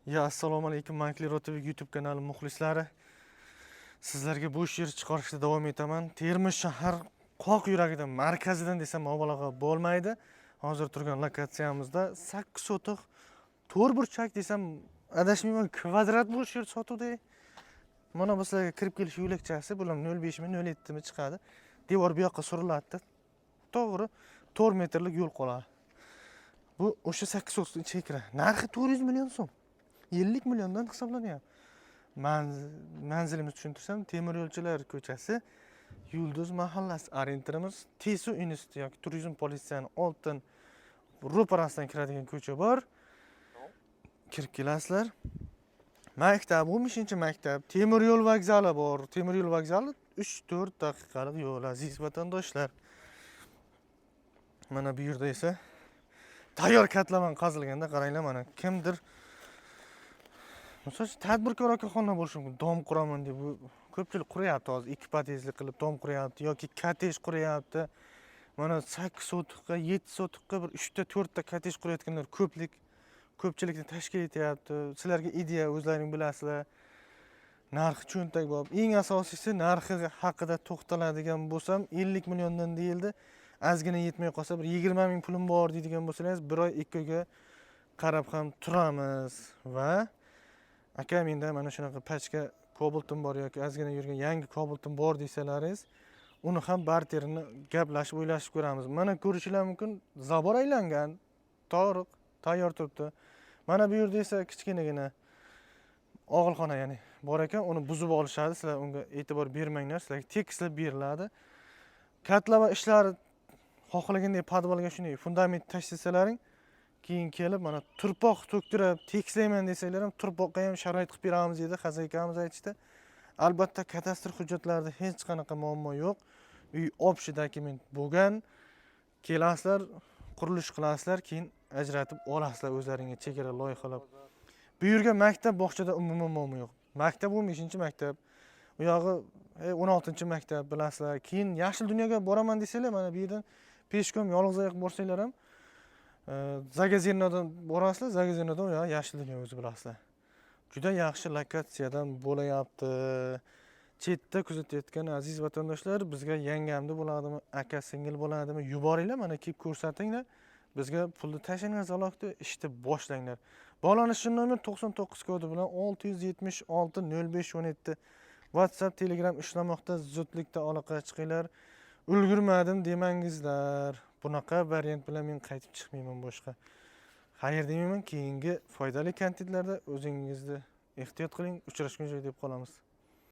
Assalomu alaykum, Mankler TV YouTube kanali muxlislari. Sizlarga bu she'r chiqarishda davom etaman. Termiz shahar qoq yuragidan, markazidan desam mubolag'a bo'lmaydi. Hozir turgan lokatsiyamizda 8 sotiq to'r burchak desam adashmayman, kvadrat bu she'r sotuvda. Mana bu sizlarga kirib kelish yo'lakchasi, bular 05 mi 07 mi chiqadi. Devor bu yoqqa suriladi. To'g'ri 4 metrlik yo'l qoladi. Bu o'sha 8 sotiq chekra. Narxi 400 million so'm. 50 milyondan hisoblanyapti. Manzilimizni tushuntirsam, Temir yo'lchilar ko'chasi, Yulduz mahallasi. Orientirimiz Tesu instituti yoki turizm politsiyani oltin ro'parasidan kiradigan ko'cha bor. Kirib kelasizlar. Maktab, 15-maktab, temir yo'l vokzali bor. Temir yo'l vokzali 3-4 daqiqalik yo'l, aziz vatandoshlar. Mana bu yerda esa tayyor katlaman qazilganda qaranglar, mana kimdir Misol tadbirkor korxona bo'lishi mumkin. Dom quraman deb ko'pchilik quryapti hozir, 2 podyezdli qilib dom quryapti yoki kottej quryapti. Mana 8 sotiqqa, 7 sotiqqa bir 3 ta 4 ta kottej qurayotganlar ko'pchilikni tashkil etyapti. Sizlarga ideya o'zlaring bilasizlar. Narxi cho'ntak bor. Eng asosiysi narxi haqida to'xtaladigan bo'lsam, 50 milliondan deyildi. Ozgina yetmay qolsa bir 20 ming pulim bor deydigan bo'lsangiz, bir oy 2 oyga qarab ham turamiz va aka menda mana shunaqa pachka kobaltim bor yoki ozgina yurgan yangi kobaltim bor desalaringiz, uni ham barterini gaplashib o'ylashib ko'ramiz. Mana ko'rishingiz mumkin, zabor aylangan, toriq, tayyor turibdi. Mana bu yerda esa kichkinagina og'ilxona, ya'ni bor ekan, uni buzib olishadi. Sizlar unga e'tibor bermanglar, sizlarga tekislab beriladi. Katlama ishlari xohlagandek podvalga shunday fundament tashlasalaring, keyin kelib mana turpoq to'ktirib tekislayman desanglar ham turpoqqa ham sharoit qilib beramiz dedi xazakamiz aytishdi. Albatta kadastr hujjatlarida hech qanaqa muammo yo'q. Uy obshi dokument bo'lgan. Kelasizlar, qurilish qilasizlar, keyin ajratib olasizlar o'zlaringga chegara loyihalab. Bu yerga maktab, bog'chada umuman muammo yo'q. Maktab 15-maktab, u yog'i 16-maktab bilasizlar. Keyin yashil dunyoga boraman desanglar, mana bu yerdan peshkom yolg'iz oyoq borsanglar ham Zagazinodan borasizlar, Zagazinodan u yashil dunyo o'zi bilasizlar. Juda yaxshi lokatsiyadan bo'layapti. Chetda kuzatayotgan aziz vatandoshlar, bizga yangamda bo'ladimi, aka singil bo'ladimi, yuboringlar, mana kelib ko'rsatinglar. Bizga pulni tashlangan alohida ishni boshlanglar. Bog'lanish nomer 99 kodi bilan 676 0517 WhatsApp, Telegram ishlamoqda. Zudlikda aloqaga chiqinglar. Ulgurmadim demangizlar. Bunaqa variant bilan men qaytib chiqmayman boshqa. Xayr demayman, keyingi foydali kontentlarda o'zingizni ehtiyot qiling. Uchrashguncha deb qolamiz.